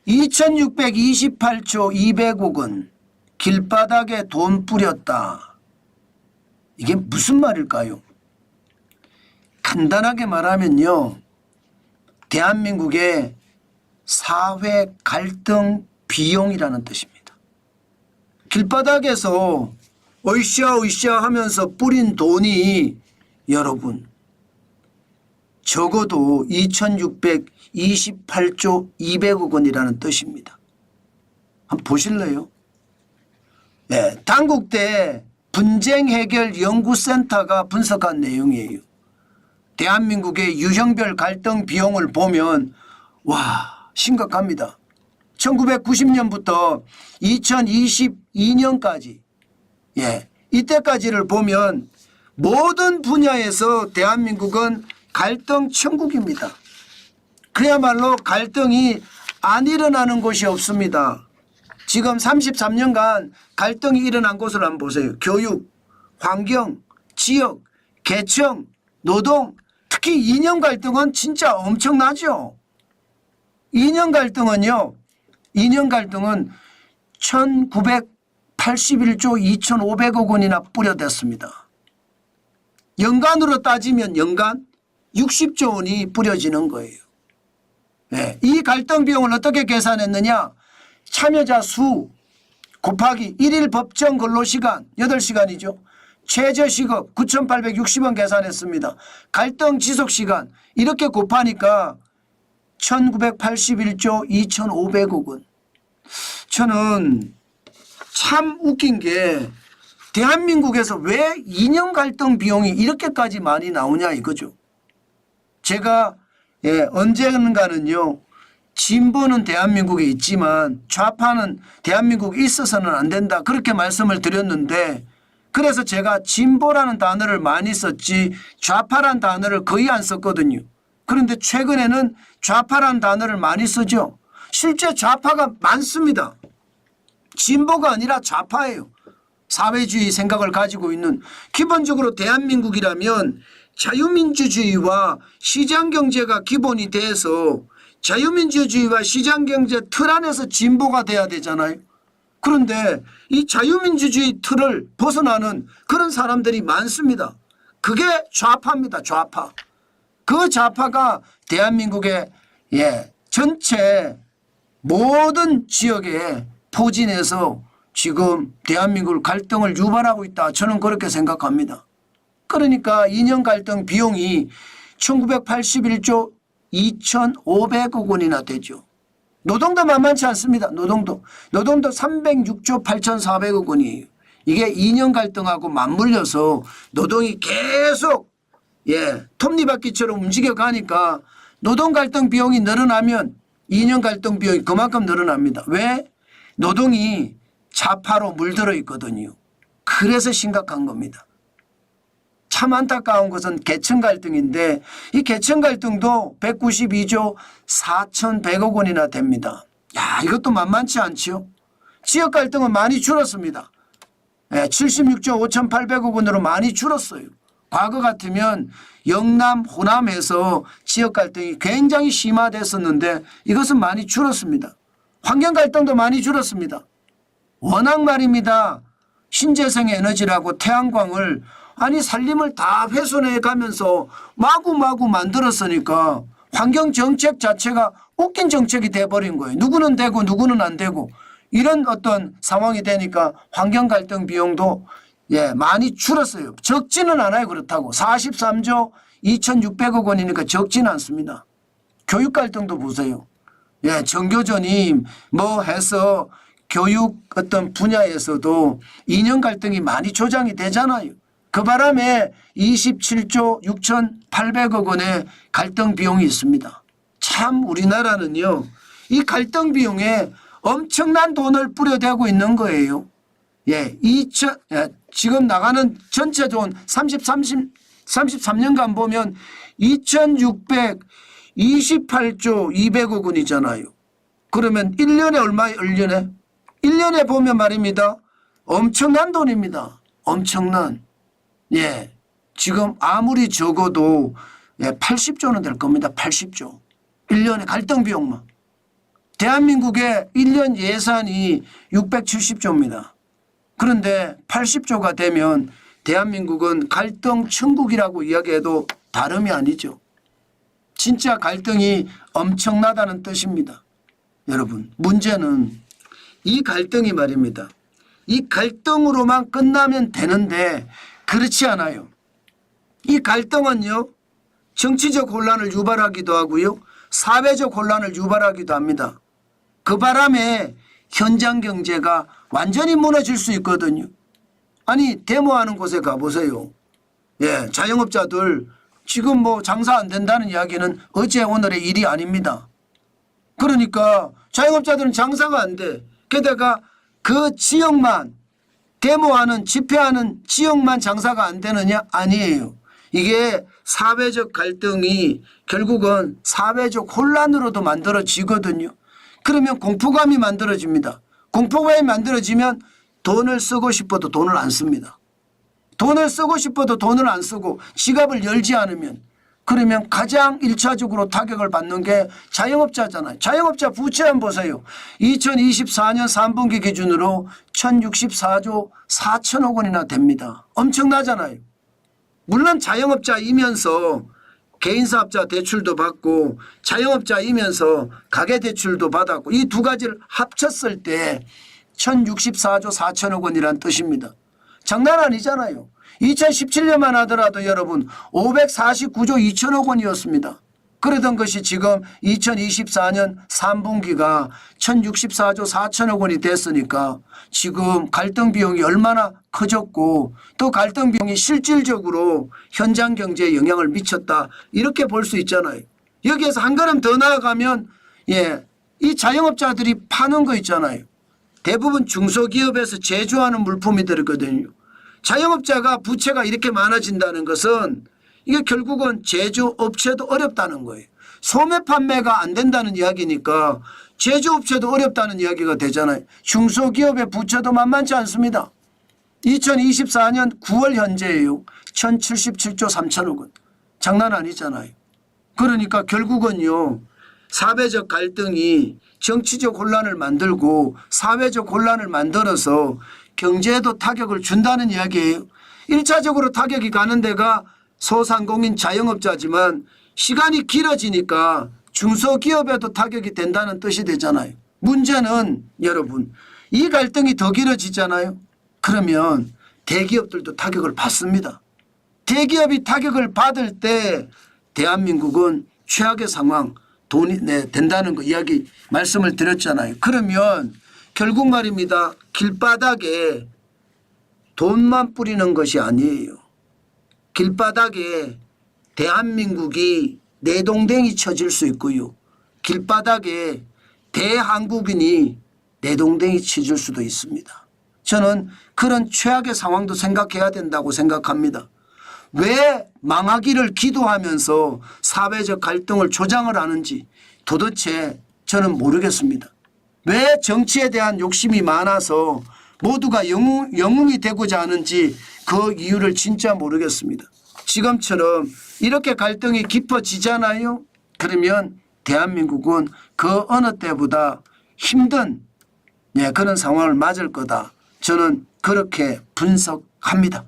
2628조 200억 원 길바닥에 돈 뿌렸다. 이게 무슨 말일까요? 간단하게 말하면요, 대한민국의 사회 갈등 비용이라는 뜻입니다. 길바닥에서 으쌰으쌰 하면서 뿌린 돈이 여러분 적어도 2628조 200억 원이라는 뜻입니다. 한번 보실래요? 네, 당국대 분쟁해결연구센터가 분석한 내용이에요. 대한민국의 유형별 갈등 비용을 보면 와, 심각합니다. 1990년부터 2022년까지 이때까지를 보면 모든 분야에서 대한민국은 갈등 천국입니다. 그야말로 갈등이 안 일어나는 곳이 없습니다. 지금 33년간 갈등이 일어난 곳을 한번 보세요. 교육, 환경, 지역, 계층, 노동, 특히 이념 갈등은 진짜 엄청나죠. 이념 갈등은 1981조 2,500억 원이나 뿌려댔습니다. 연간으로 따지면 연간 60조 원이 뿌려지는 거예요. 네, 이 갈등 비용을 어떻게 계산했느냐? 참여자 수 곱하기 1일 법정 근로시간 8시간이죠. 최저시급 9,860원 계산했습니다. 갈등 지속시간 이렇게 곱하니까 1981조 2,500억 원. 저는 참 웃긴 게 대한민국에서 왜 이념 갈등 비용이 이렇게까지 많이 나오냐 이거죠. 제가 언젠가는요, 진보는 대한민국에 있지만 좌파는 대한민국에 있어서는 안 된다 그렇게 말씀을 드렸는데, 그래서 제가 진보라는 단어를 많이 썼지 좌파란 단어를 거의 안 썼거든요. 그런데 최근에는 좌파란 단어를 많이 쓰죠. 실제 좌파가 많습니다. 진보가 아니라 좌파예요. 사회주의 생각을 가지고 있는. 기본적으로 대한민국이라면 자유민주주의와 시장경제가 기본이 돼서 자유민주주의와 시장경제 틀 안에서 진보가 돼야 되잖아요. 그런데 이 자유민주주의 틀을 벗어나는 그런 사람들이 많습니다. 그게 좌파입니다. 좌파. 그 좌파가 대한민국의 전체 모든 지역에 포진해서 지금 대한민국 갈등을 유발하고 있다. 저는 그렇게 생각합니다. 그러니까 이념 갈등 비용이 1981조 2,500억 원이나 되죠. 노동도 만만치 않습니다. 노동도 306조 8,400억 원이에요. 이게 이념 갈등하고 맞물려서 노동이 계속 톱니바퀴처럼 움직여가니까 노동 갈등 비용이 늘어나면 이념 갈등 비용이 그만큼 늘어납니다. 왜? 노동이 좌파로 물들어 있거든요. 그래서 심각한 겁니다. 참 안타까운 것은 계층 갈등인데 이 계층 갈등도 192조 4,100억 원이나 됩니다. 야, 이것도 만만치 않죠. 지역 갈등은 많이 줄었습니다. 76조 5,800억 원으로 많이 줄었어요. 과거 같으면 영남, 호남에서 지역 갈등이 굉장히 심화됐었는데 이것은 많이 줄었습니다. 환경 갈등도 많이 줄었습니다. 워낙 말입니다. 신재생 에너지라고 태양광을 산림을 다 훼손해 가면서 마구마구 만들었으니까 환경정책 자체가 웃긴 정책이 돼버린 거예요. 누구는 되고 누구는 안 되고 이런 어떤 상황이 되니까 환경 갈등 비용도 많이 줄었어요. 적지는 않아요. 그렇다고 43조 2,600억 원이니까 적지는 않습니다. 교육 갈등도 보세요. 정교조님 해서 교육 어떤 분야에서도 이념 갈등이 많이 조장이 되잖아요. 그 바람에 27조 6,800억 원의 갈등 비용이 있습니다. 참 우리나라는요, 이 갈등 비용에 엄청난 돈을 뿌려대고 있는 거예요. 지금 나가는 전체 돈 33년간 보면 2,628조 200억 원이잖아요. 그러면 1년에 얼마예요? 1년에 보면 말입니다. 엄청난 돈입니다. 엄청난. 지금 아무리 적어도 80조는 될 겁니다. 80조. 1년에 갈등 비용만. 대한민국의 1년 예산이 670조입니다. 그런데 80조가 되면 대한민국은 갈등 천국이라고 이야기해도 다름이 아니죠. 진짜 갈등이 엄청나다는 뜻입니다. 여러분, 문제는 이 갈등이 말입니다. 이 갈등으로만 끝나면 되는데 그렇지 않아요. 이 갈등은요, 정치적 혼란을 유발하기도 하고요, 사회적 혼란을 유발하기도 합니다. 그 바람에 현장 경제가 완전히 무너질 수 있거든요. 아니, 데모하는 곳에 가보세요. 예, 자영업자들 지금 뭐 장사 안 된다는 이야기는 어제 오늘의 일이 아닙니다. 그러니까 자영업자들은 장사가 안 돼. 게다가 그 지역만 데모하는 집회하는 지역만 장사가 안 되느냐? 아니에요. 이게 사회적 갈등이 결국은 사회적 혼란으로도 만들어지거든요. 그러면 공포감이 만들어집니다. 공포감이 만들어지면 돈을 쓰고 싶어도 돈을 안 씁니다. 돈을 쓰고 싶어도 돈을 안 쓰고 지갑을 열지 않으면, 그러면 가장 1차적으로 타격을 받는 게 자영업자잖아요. 자영업자 부채 한번 보세요. 2024년 3분기 기준으로 1064조 4천억 원이나 됩니다. 엄청나잖아요. 물론 자영업자이면서 개인사업자 대출도 받고 자영업자이면서 가계대출도 받았고 이 두 가지를 합쳤을 때 1064조 4천억 원이란 뜻입니다. 장난 아니잖아요. 2017년만 하더라도 여러분 549조 2천억 원이었습니다. 그러던 것이 지금 2024년 3분기가 1064조 4천억 원이 됐으니까 지금 갈등 비용이 얼마나 커졌고 또 갈등 비용이 실질적으로 현장 경제에 영향을 미쳤다, 이렇게 볼 수 있잖아요. 여기에서 한 걸음 더 나아가면 이 자영업자들이 파는 거 있잖아요. 대부분 중소기업에서 제조하는 물품이 들거든요. 자영업자가 부채가 이렇게 많아진다는 것은 이게 결국은 제조업체도 어렵다는 거예요. 소매 판매가 안 된다는 이야기니까 제조업체도 어렵다는 이야기가 되잖아요. 중소기업의 부채도 만만치 않습니다. 2024년 9월 현재예요. 1077조 3천억 원. 장난 아니잖아요. 그러니까 결국은요, 사회적 갈등이 정치적 혼란을 만들고 사회적 혼란을 만들어서 경제에도 타격을 준다는 이야기예요. 1차적으로 타격이 가는 데가 소상공인 자영업자지만 시간이 길어지니까 중소기업에도 타격이 된다는 뜻이 되잖아요. 문제는 여러분, 이 갈등이 더 길어지잖아요. 그러면 대기업들도 타격을 받습니다. 대기업이 타격을 받을 때 대한민국은 최악의 상황 돈이 된다는 거 이야기 말씀을 드렸잖아요. 그러면 결국 말입니다. 길바닥에 돈만 뿌리는 것이 아니에요. 길바닥에 대한민국이 내동댕이 쳐질 수 있고요. 길바닥에 대한국인이 내동댕이 쳐질 수도 있습니다. 저는 그런 최악의 상황도 생각해야 된다고 생각합니다. 왜 망하기를 기도하면서 사회적 갈등을 조장을 하는지 도대체 저는 모르겠습니다. 왜 정치에 대한 욕심이 많아서 모두가 영웅이 되고자 하는지 그 이유를 진짜 모르겠습니다. 지금처럼 이렇게 갈등이 깊어지잖아요. 그러면 대한민국은 그 어느 때보다 힘든 그런 상황을 맞을 거다. 저는 그렇게 분석합니다.